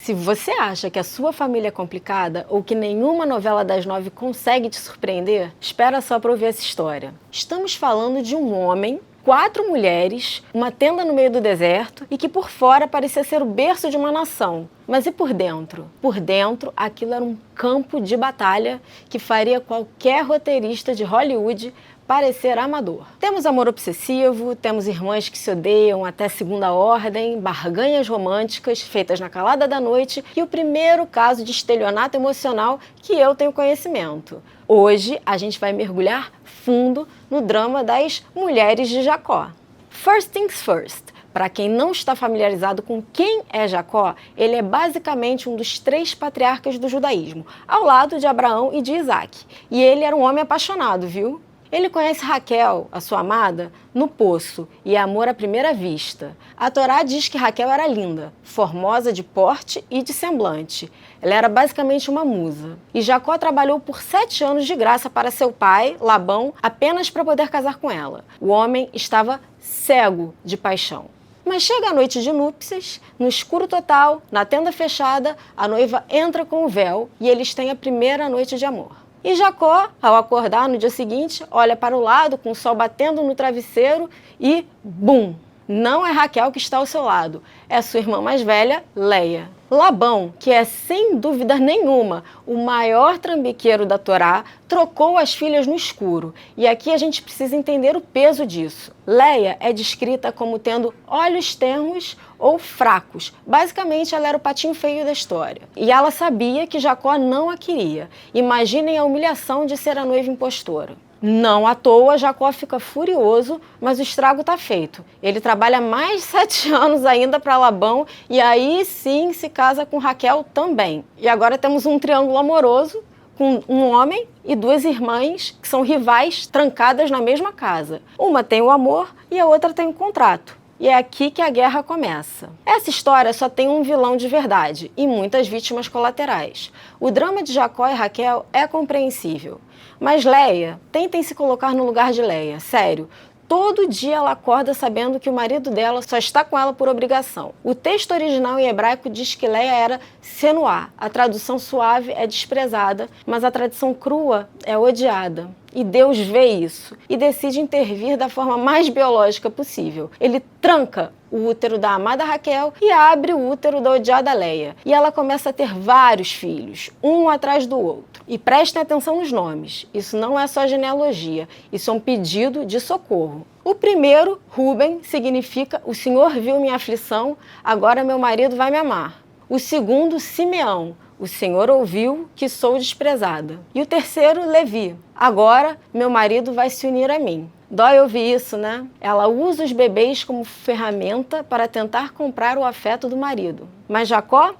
Se você acha que a sua família é complicada ou que nenhuma novela das 9 consegue te surpreender, espera só para ouvir essa história. Estamos falando de um homem, 4 mulheres, uma tenda no meio do deserto e que por fora parecia ser o berço de uma nação. Mas e por dentro? Por dentro, aquilo era um campo de batalha que faria qualquer roteirista de Hollywood parecer amador. Temos amor obsessivo, temos irmãs que se odeiam até segunda ordem, barganhas românticas feitas na calada da noite e o primeiro caso de estelionato emocional que eu tenho conhecimento. Hoje a gente vai mergulhar fundo no drama das mulheres de Jacó. First things first. Para quem não está familiarizado com quem é Jacó, ele é basicamente um dos 3 patriarcas do judaísmo, ao lado de Abraão e de Isaac. E ele era um homem apaixonado, viu? Ele conhece Raquel, a sua amada, no poço, e é amor à primeira vista. A Torá diz que Raquel era linda, formosa de porte e de semblante. Ela era basicamente uma musa. E Jacó trabalhou por 7 anos de graça para seu pai, Labão, apenas para poder casar com ela. O homem estava cego de paixão. Mas chega a noite de núpcias, no escuro total, na tenda fechada, a noiva entra com o véu e eles têm a primeira noite de amor. E Jacó, ao acordar no dia seguinte, olha para o lado com o sol batendo no travesseiro e bum! Não é Raquel que está ao seu lado, é sua irmã mais velha, Leia. Labão, que é sem dúvida nenhuma o maior trambiqueiro da Torá, trocou as filhas no escuro. E aqui a gente precisa entender o peso disso. Leia é descrita como tendo olhos tenros ou fracos. Basicamente, ela era o patinho feio da história. E ela sabia que Jacó não a queria. Imaginem a humilhação de ser a noiva impostora. Não à toa, Jacó fica furioso, mas o estrago está feito. Ele trabalha mais 7 anos ainda para Labão e aí sim se casa com Raquel também. E agora temos um triângulo amoroso com um homem e 2 irmãs que são rivais trancadas na mesma casa. Uma tem o amor e a outra tem o contrato. E é aqui que a guerra começa. Essa história só tem um vilão de verdade e muitas vítimas colaterais. O drama de Jacó e Raquel é compreensível. Mas Leia, tentem se colocar no lugar de Leia, sério. Todo dia ela acorda sabendo que o marido dela só está com ela por obrigação. O texto original em hebraico diz que Leia era Senuá. A tradução suave é desprezada, mas a tradução crua é odiada. E Deus vê isso e decide intervir da forma mais biológica possível. Ele tranca o útero da amada Raquel e abre o útero da odiada Leia. E ela começa a ter vários filhos, um atrás do outro. E prestem atenção nos nomes. Isso não é só genealogia, isso é um pedido de socorro. O primeiro, Ruben, significa o Senhor viu minha aflição, agora meu marido vai me amar. O segundo, Simeão, o Senhor ouviu que sou desprezada. E o terceiro, Levi, agora meu marido vai se unir a mim. Dói ouvir isso, né? Ela usa os bebês como ferramenta para tentar comprar o afeto do marido. Mas Jacó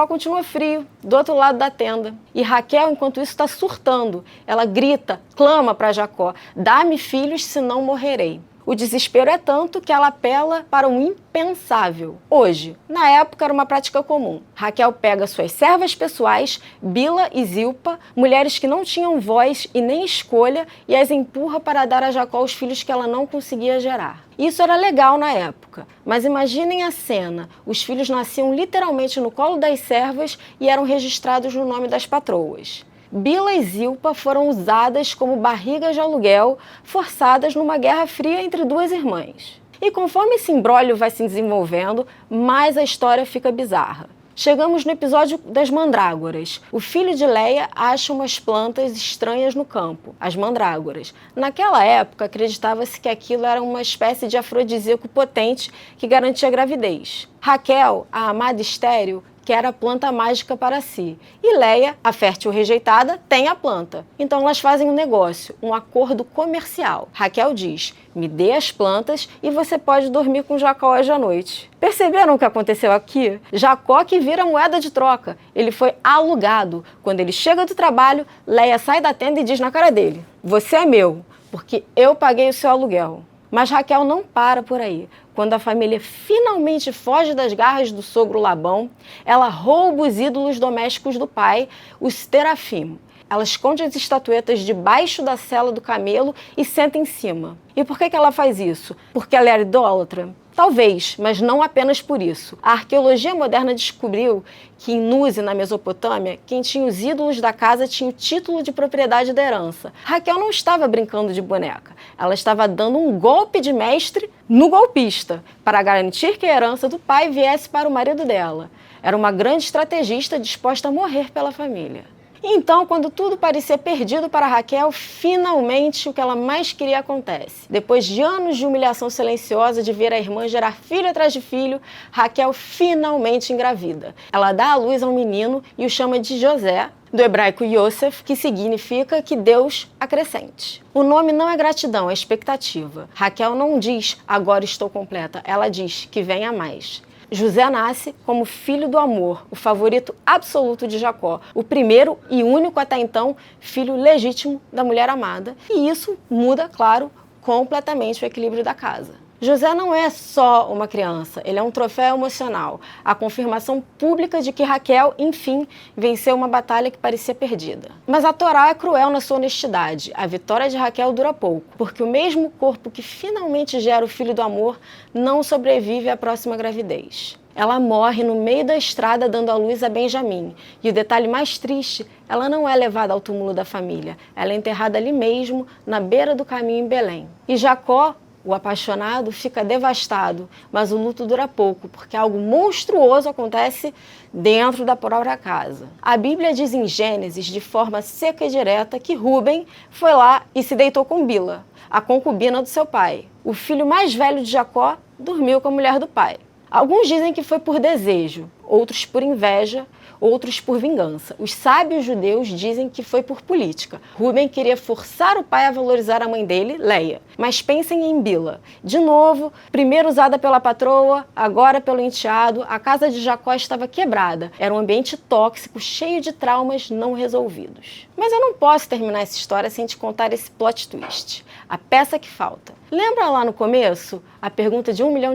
continua frio, do outro lado da tenda. E Raquel, enquanto isso, está surtando. Ela grita, clama para Jacó, dá-me filhos, senão morrerei. O desespero é tanto que ela apela para um impensável. Hoje, na época, era uma prática comum. Raquel pega suas servas pessoais, Bila e Zilpa, mulheres que não tinham voz e nem escolha, e as empurra para dar a Jacó os filhos que ela não conseguia gerar. Isso era legal na época, mas imaginem a cena. Os filhos nasciam literalmente no colo das servas e eram registrados no nome das patroas. Bila e Zilpa foram usadas como barrigas de aluguel, forçadas numa guerra fria entre 2 irmãs. E conforme esse imbróglio vai se desenvolvendo, mais a história fica bizarra. Chegamos no episódio das mandrágoras. O filho de Leia acha umas plantas estranhas no campo, as mandrágoras. Naquela época, acreditava-se que aquilo era uma espécie de afrodisíaco potente que garantia gravidez. Raquel, a amada estéril, quer a planta mágica para si. E Leia, a fértil rejeitada, tem a planta. Então elas fazem um negócio, um acordo comercial. Raquel diz, me dê as plantas e você pode dormir com Jacó hoje à noite. Perceberam o que aconteceu aqui? Jacó que vira moeda de troca. Ele foi alugado. Quando ele chega do trabalho, Leia sai da tenda e diz na cara dele, você é meu, porque eu paguei o seu aluguel. Mas Raquel não para por aí. Quando a família finalmente foge das garras do sogro Labão, ela rouba os ídolos domésticos do pai, os terafim. Ela esconde as estatuetas debaixo da sela do camelo e senta em cima. E por que ela faz isso? Porque ela era idólatra? Talvez, mas não apenas por isso. A arqueologia moderna descobriu que em Nuzi, na Mesopotâmia, quem tinha os ídolos da casa tinha o título de propriedade da herança. Raquel não estava brincando de boneca. Ela estava dando um golpe de mestre no golpista, para garantir que a herança do pai viesse para o marido dela. Era uma grande estrategista disposta a morrer pela família. Então, quando tudo parecia perdido para Raquel, finalmente o que ela mais queria acontece. Depois de anos de humilhação silenciosa de ver a irmã gerar filho atrás de filho, Raquel finalmente engravida. Ela dá à luz a um menino e o chama de José, do hebraico Yosef, que significa que Deus acrescente. O nome não é gratidão, é expectativa. Raquel não diz, agora estou completa, ela diz que venha mais. José nasce como filho do amor, o favorito absoluto de Jacó, o primeiro e único até então filho legítimo da mulher amada. E isso muda, claro, completamente o equilíbrio da casa. José não é só uma criança, ele é um troféu emocional, a confirmação pública de que Raquel, enfim, venceu uma batalha que parecia perdida. Mas a Torá é cruel na sua honestidade. A vitória de Raquel dura pouco, porque o mesmo corpo que finalmente gera o filho do amor não sobrevive à próxima gravidez. Ela morre no meio da estrada dando à luz a Benjamim. E o detalhe mais triste, ela não é levada ao túmulo da família, ela é enterrada ali mesmo, na beira do caminho em Belém. E Jacó, o apaixonado, fica devastado, mas o luto dura pouco, porque algo monstruoso acontece dentro da própria casa. A Bíblia diz em Gênesis, de forma seca e direta, que Rúben foi lá e se deitou com Bila, a concubina do seu pai. O filho mais velho de Jacó dormiu com a mulher do pai. Alguns dizem que foi por desejo, outros por inveja, outros por vingança. Os sábios judeus dizem que foi por política. Rúben queria forçar o pai a valorizar a mãe dele, Leia. Mas pensem em Bila. De novo, primeiro usada pela patroa, agora pelo enteado, a casa de Jacó estava quebrada. Era um ambiente tóxico, cheio de traumas não resolvidos. Mas eu não posso terminar essa história sem te contar esse plot twist. A peça que falta. Lembra lá no começo a pergunta de $1 milhão?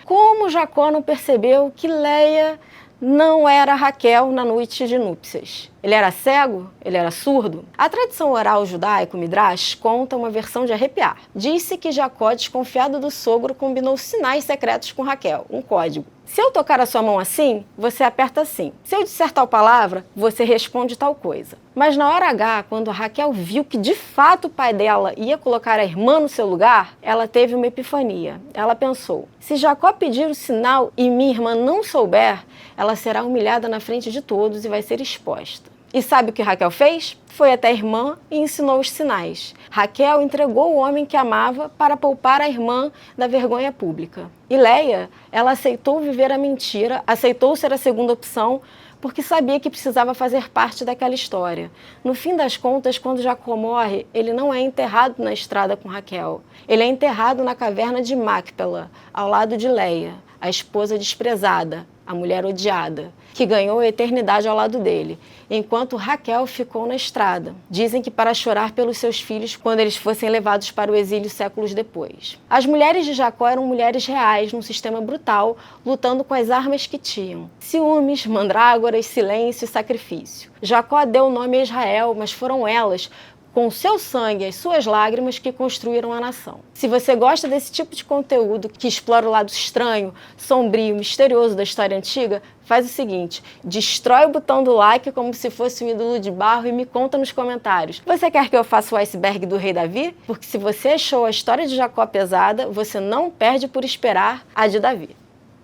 Como Jacó não percebeu que Leia não era Raquel na noite de núpcias? Ele era cego? Ele era surdo? A tradição oral judaico, Midrash, conta uma versão de arrepiar. Disse que Jacó, desconfiado do sogro, combinou sinais secretos com Raquel, um código. Se eu tocar a sua mão assim, você aperta assim. Se eu disser tal palavra, você responde tal coisa. Mas na hora H, quando a Raquel viu que de fato o pai dela ia colocar a irmã no seu lugar, ela teve uma epifania. Ela pensou, se Jacó pedir o sinal e minha irmã não souber, ela será humilhada na frente de todos e vai ser exposta. E sabe o que Raquel fez? Foi até a irmã e ensinou os sinais. Raquel entregou o homem que amava para poupar a irmã da vergonha pública. E Leia, ela aceitou viver a mentira, aceitou ser a segunda opção, porque sabia que precisava fazer parte daquela história. No fim das contas, quando Jacó morre, ele não é enterrado na estrada com Raquel. Ele é enterrado na caverna de Macpela, ao lado de Leia, a esposa desprezada, a mulher odiada, que ganhou a eternidade ao lado dele, enquanto Raquel ficou na estrada. Dizem que para chorar pelos seus filhos quando eles fossem levados para o exílio séculos depois. As mulheres de Jacó eram mulheres reais num sistema brutal, lutando com as armas que tinham. Ciúmes, mandrágoras, silêncio e sacrifício. Jacó deu o nome a Israel, mas foram elas, com o seu sangue e as suas lágrimas, que construíram a nação. Se você gosta desse tipo de conteúdo que explora o lado estranho, sombrio, misterioso da história antiga, faz o seguinte, destrói o botão do like como se fosse um ídolo de barro e me conta nos comentários. Você quer que eu faça o iceberg do rei Davi? Porque se você achou a história de Jacó pesada, você não perde por esperar a de Davi.